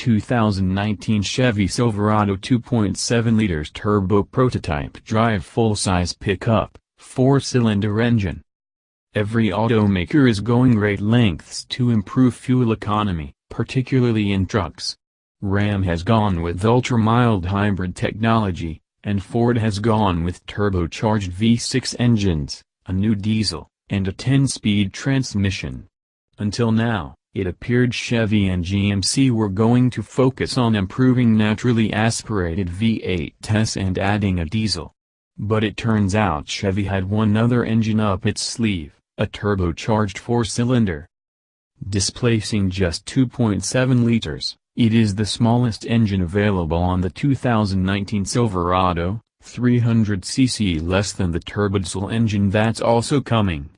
2019 Chevy Silverado 2.7 liters turbo prototype drive full-size pickup, 4-cylinder engine. Every automaker is going great lengths to improve fuel economy, particularly in trucks. Ram has gone with ultra-mild hybrid technology, and Ford has gone with turbocharged V6 engines, a new diesel, and a 10-speed transmission. Until now, it appeared Chevy and GMC were going to focus on improving naturally aspirated V8s and adding a diesel. But it turns out Chevy had one other engine up its sleeve, a turbocharged 4-cylinder. Displacing just 2.7 liters, it is the smallest engine available on the 2019 Silverado, 300 cc less than the turbodiesel engine that's also coming.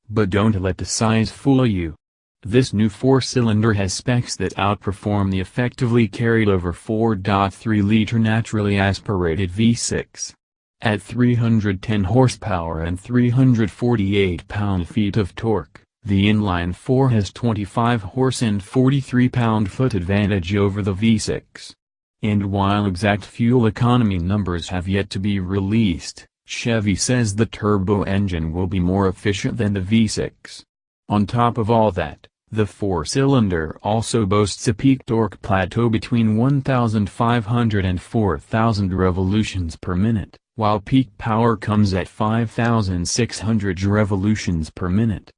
But don't let the size fool you. This new 4-cylinder has specs that outperform the effectively carried over 4.3-liter naturally aspirated V6. At 310 horsepower and 348 pound-feet of torque, the inline 4 has 25 horse and 43 pound-foot advantage over the V6. And while exact fuel economy numbers have yet to be released, Chevy says the turbo engine will be more efficient than the V6. On top of all that, the 4-cylinder also boasts a peak torque plateau between 1,500 and 4,000 revolutions per minute, while peak power comes at 5,600 revolutions per minute.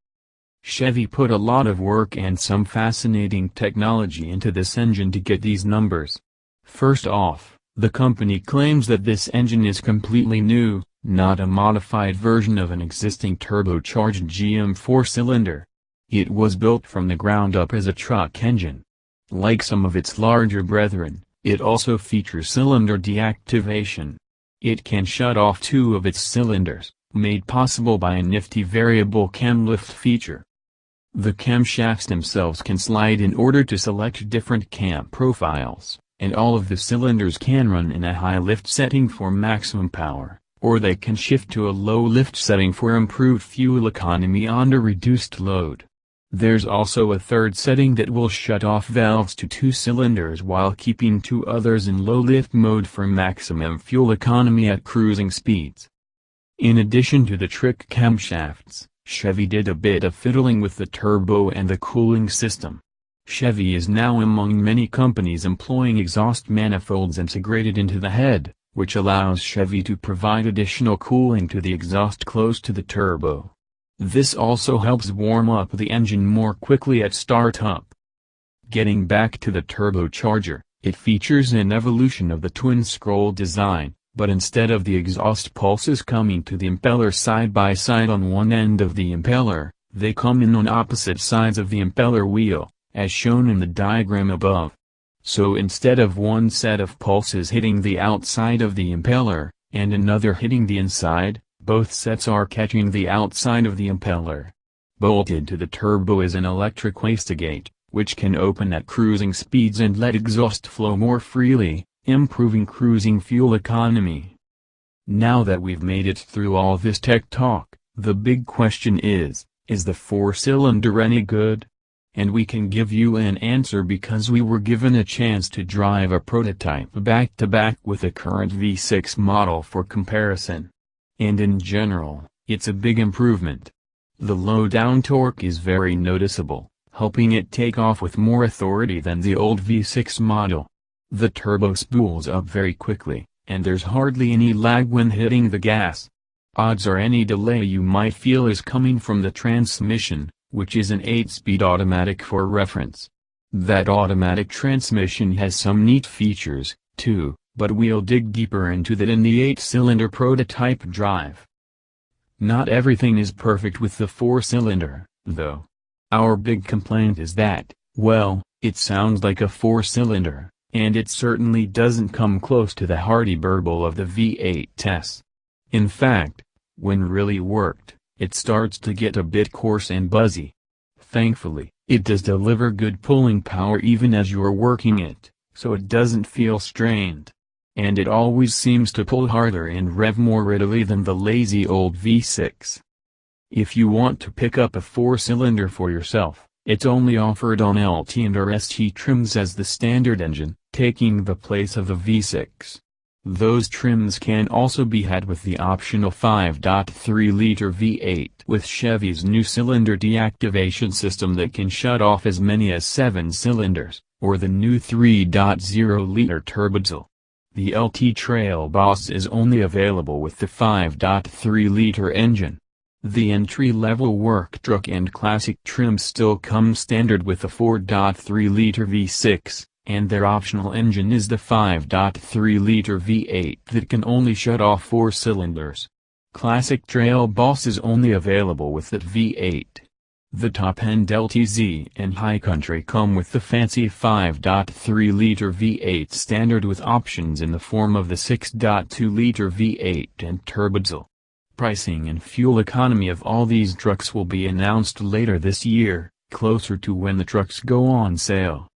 Chevy put a lot of work and some fascinating technology into this engine to get these numbers. First off, the company claims that this engine is completely new, not a modified version of an existing turbocharged GM 4-cylinder. It was built from the ground up as a truck engine. Like some of its larger brethren, it also features cylinder deactivation. It can shut off 2 of its cylinders, made possible by a nifty variable cam lift feature. The camshafts themselves can slide in order to select different cam profiles, and all of the cylinders can run in a high lift setting for maximum power, or they can shift to a low lift setting for improved fuel economy on a reduced load. There's also a third setting that will shut off valves to 2 cylinders while keeping 2 others in low lift mode for maximum fuel economy at cruising speeds. In addition to the trick camshafts, Chevy did a bit of fiddling with the turbo and the cooling system. Chevy is now among many companies employing exhaust manifolds integrated into the head, which allows Chevy to provide additional cooling to the exhaust close to the turbo. This also helps warm up the engine more quickly at startup. Getting back to the turbocharger, it features an evolution of the twin-scroll design, but instead of the exhaust pulses coming to the impeller side by side on one end of the impeller, they come in on opposite sides of the impeller wheel, as shown in the diagram above. So instead of one set of pulses hitting the outside of the impeller, and another hitting the inside, both sets are catching the outside of the impeller. Bolted to the turbo is an electric wastegate, which can open at cruising speeds and let exhaust flow more freely, improving cruising fuel economy. Now that we've made it through all this tech talk, the big question is the 4-cylinder any good? And we can give you an answer because we were given a chance to drive a prototype back-to-back with a current V6 model for comparison. And in general, it's a big improvement. The low-down torque is very noticeable, helping it take off with more authority than the old V6 model. The turbo spools up very quickly, and there's hardly any lag when hitting the gas. Odds are any delay you might feel is coming from the transmission, which is an 8-speed automatic for reference. That automatic transmission has some neat features, too, but we'll dig deeper into that in the 8-cylinder prototype drive. Not everything is perfect with the 4-cylinder, though. Our big complaint is that, well, it sounds like a 4-cylinder, and it certainly doesn't come close to the hearty burble of the V8s. In fact, when really worked, it starts to get a bit coarse and buzzy. Thankfully, it does deliver good pulling power even as you're working it, so it doesn't feel strained. And it always seems to pull harder and rev more readily than the lazy old V6. If you want to pick up a 4-cylinder for yourself, It's only offered on LT and RST trims as the standard engine, taking the place of the V6. Those trims can also be had with the optional 5.3-liter V8 with Chevy's new cylinder deactivation system that can shut off as many as 7 cylinders, or the new 3.0-liter turbodiesel. The LT Trail Boss is only available with the 5.3-liter engine. The entry-level work truck and classic trims still come standard with the 4.3-liter V6, and their optional engine is the 5.3-liter V8 that can only shut off 4 cylinders. Classic Trail Boss is only available with that V8. The top-end LTZ and High Country come with the fancy 5.3-liter V8 standard with options in the form of the 6.2-liter V8 and turbodiesel. Pricing and fuel economy of all these trucks will be announced later this year, closer to when the trucks go on sale.